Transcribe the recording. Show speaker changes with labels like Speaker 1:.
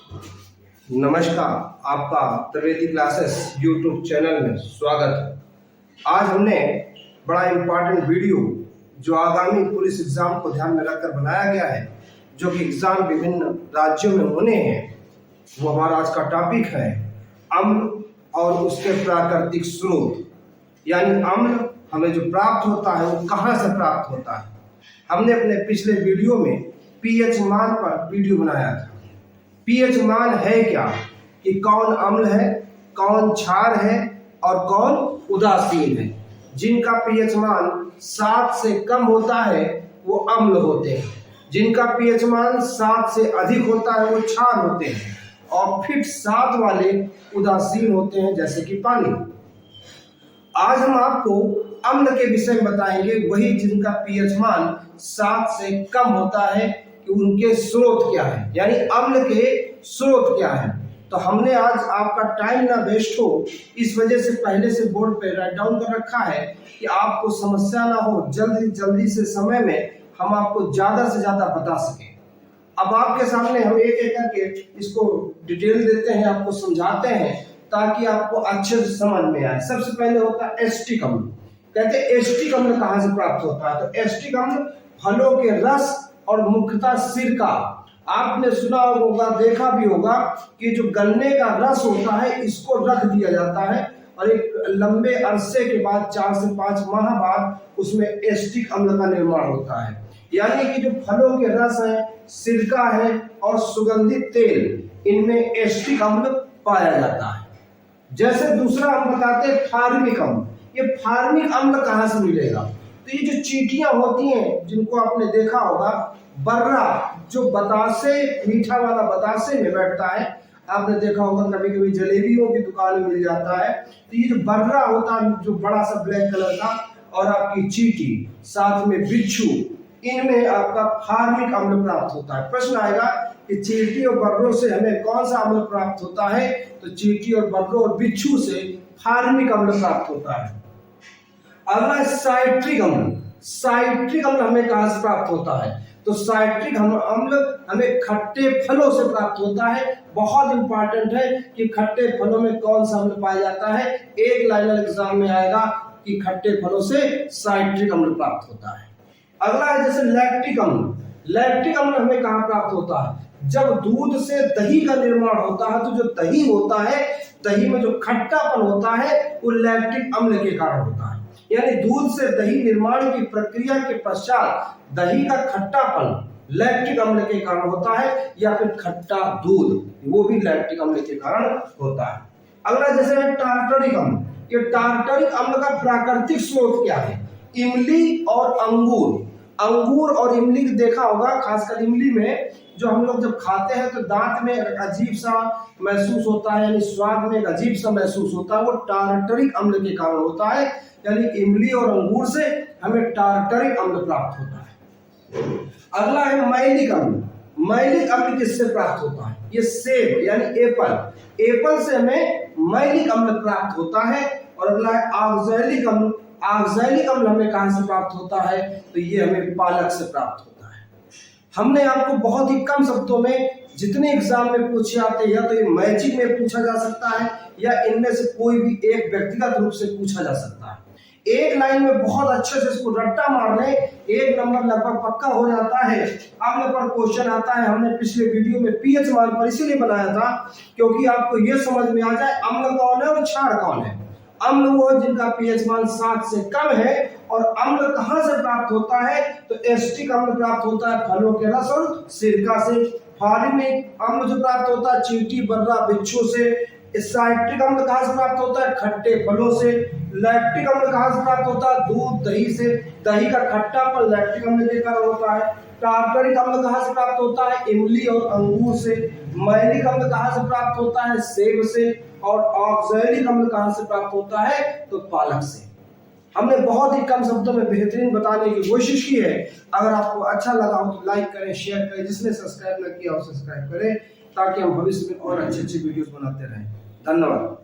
Speaker 1: नमस्कार, आपका Trivedi classes YouTube channel में स्वागत है। आज हमने बड़ा इम्पोर्टेंट वीडियो जो आगामी पुलिस एग्जाम को ध्यान में रखकर बनाया गया है, जो कि एग्जाम विभिन्न राज्यों में होने हैं, वो हमारा आज का टॉपिक है अम्ल और उसके प्राकृतिक स्रोत। यानी अम्ल हमें जो प्राप्त होता है वो कहाँ से प्राप्त होता है। हमने अपने पिछले वीडियो में पीएच मान पर वीडियो बनाया था। पीएच मान है क्या, कि कौन अम्ल है, कौन क्षार है और कौन उदासीन है। जिनका पीएच मान 7 से कम होता है वो अम्ल होते हैं, जिनका पीएच मान 7 से अधिक होता है वो क्षार होते हैं, और फिर 7 वाले उदासीन होते हैं, जैसे कि पानी। आज हम आपको अम्ल के विषय में बताएंगे, वही जिनका पीएच मान 7 से कम होता है, कि उनके स्रोत क्या है, यानी अम्ल के स्रोत क्या है। तो हमने आज आपका टाइम ना वेस्ट हो, इस वजह से पहले से बोर्ड पे राइट डाउन कर रखा है कि आपको समस्या ना हो, जल्दी से समय में हम आपको ज्यादा से ज्यादा बता सकें। अब आपके सामने हम एक एक करके इसको डिटेल देते हैं, आपको समझाते हैं, ताकि आपको अच्छे से समझ में आए। सबसे पहले होता है एस्टिक अम्ल। कहते हैं एस्टिक अम्ल कहाँ से प्राप्त होता है। तो एस्टिक अम्ल फलों के रस और मुख्यतः सिरका। आपने सुना होगा, देखा भी होगा कि जो गन्ने का रस होता है इसको रख दिया जाता है, और एक लंबे अरसे के बाद 4 से 5 माह बाद उसमें एस्टिक अम्ल का निर्माण होता है। यानी कि जो फलों के रस है, सिरका है और सुगंधित तेल, इनमें एस्टिक अम्ल पाया जाता है। जैसे दूसरा हम बताते हैं फार्मिक अम्ल। ये फार्मिक अम्ल कहाँ से मिलेगा। तो ये जो चींटियां होती हैं, जिनको आपने देखा होगा, बर्रा जो बतासे, मीठा वाला बतासे में बैठता है, आपने देखा होगा कभी कभी जलेबियों की दुकान में मिल जाता है। तो ये जो बर्रा होता है, जो बड़ा सा ब्लैक कलर का, और आपकी चींटी, साथ में बिच्छू, इनमें आपका फार्मिक अम्ल प्राप्त होता है। प्रश्न आएगा कि चींटी और बर्रों से हमें कौन सा अम्ल प्राप्त होता है। तो चींटी और बर्रों और बिच्छू से फार्मिक अम्ल प्राप्त होता है। अगला साइट्रिक अम्ल। साइट्रिक अम्ल हमें कहां से प्राप्त होता है। तो साइट्रिक अम्ल हमें खट्टे फलों से प्राप्त होता है। बहुत इंपॉर्टेंट है कि खट्टे फलों में कौन सा अम्ल पाया जाता है। एक लाइनर एग्जाम में आएगा कि खट्टे फलों से साइट्रिक अम्ल प्राप्त होता है। अगला है जैसे लैक्टिक अम्ल। लैक्टिक अम्ल हमें कहां प्राप्त होता है। जब दूध से दही का निर्माण होता है, तो जो दही होता है, दही में जो खट्टापन होता है वो लैक्टिक अम्ल के कारण होता है। यानी दूध से दही निर्माण की प्रक्रिया के पश्चात दही का खट्टापन लैक्टिक अम्ल के कारण होता है, या फिर खट्टा दूध, वो भी लैक्टिक अम्ल के कारण होता है। अगला जैसे है टार्टरिक अम्ल। ये टार्टरिक अम्ल का प्राकृतिक स्रोत क्या है। इमली और अंगूर। अंगूर और इमली देखा होगा, खासकर इमली में जो हम लोग जब खाते हैं तो दांत में अजीब सा महसूस होता है, यानी स्वाद में एक अजीब सा महसूस होता है, वो टार्टरिक अम्ल के कारण होता है। यानी इमली और अंगूर से हमें टार्टरिक अम्ल प्राप्त होता है। अगला है मैलिक अम्ल। मैलिक अम्ल किससे प्राप्त होता है। ये सेब यानी एप्पल, एप्पल से हमें मैलिक अम्ल प्राप्त होता है। और अगला है ऑक्सैलिक अम्ल। ऑक्सैलिक अम्ल हमें कहां से प्राप्त होता है। तो ये हमें पालक से प्राप्त होता है। हमने आपको बहुत ही कम शब्दों में, जितने एग्जाम में पूछे आते हैं, या तो ये मैचिंग में पूछा जा सकता है, या इनमें से कोई भी एक व्यक्तिगत रूप से पूछा जा सकता है। एक लाइन में बहुत अच्छे से इसको रट्टा मार ले, 1 नंबर लगभग पक्का हो जाता है। अम्ल पर क्वेश्चन आता है। हमने पिछले वीडियो में पीएच मान पर इसीलिए बनाया था, क्योंकि आपको ये समझ में आ जाए अम्ल कौन है और क्षार कौन है। अम्ल वो जिनका पीएच मान 7 से कम है। और अम्ल कहां से प्राप्त होता है। तो एस्टिक अम्ल प्राप्त होता है फलों के रस और सिरका से। फार्मिक अम्ल जो प्राप्त होता है चींटी, बर्रा, बिच्छू से। साइट्रिक अम्ल कहां से प्राप्त होता है। खट्टे फलों से। लैक्टिक अम्ल कहां से प्राप्त होता है। दूध, दही से। दही का खट्टापन लैक्टिक अम्ल के कारण होता है। टार्टरिक अम्ल कहां से प्राप्त होता है। इमली और अंगूर से। मैलिक अम्ल कहां से प्राप्त होता है। सेब से। और ऑक्सैलिक अम्ल कहां से प्राप्त होता है। तो पालक से। हमने बहुत ही कम शब्दों में बेहतरीन बताने की कोशिश की है। अगर आपको अच्छा लगा हो तो लाइक करें, शेयर करें। जिसने सब्सक्राइब न किया हो सब्सक्राइब करें, ताकि हम भविष्य में और अच्छे वीडियोस बनाते रहें। धन्यवाद।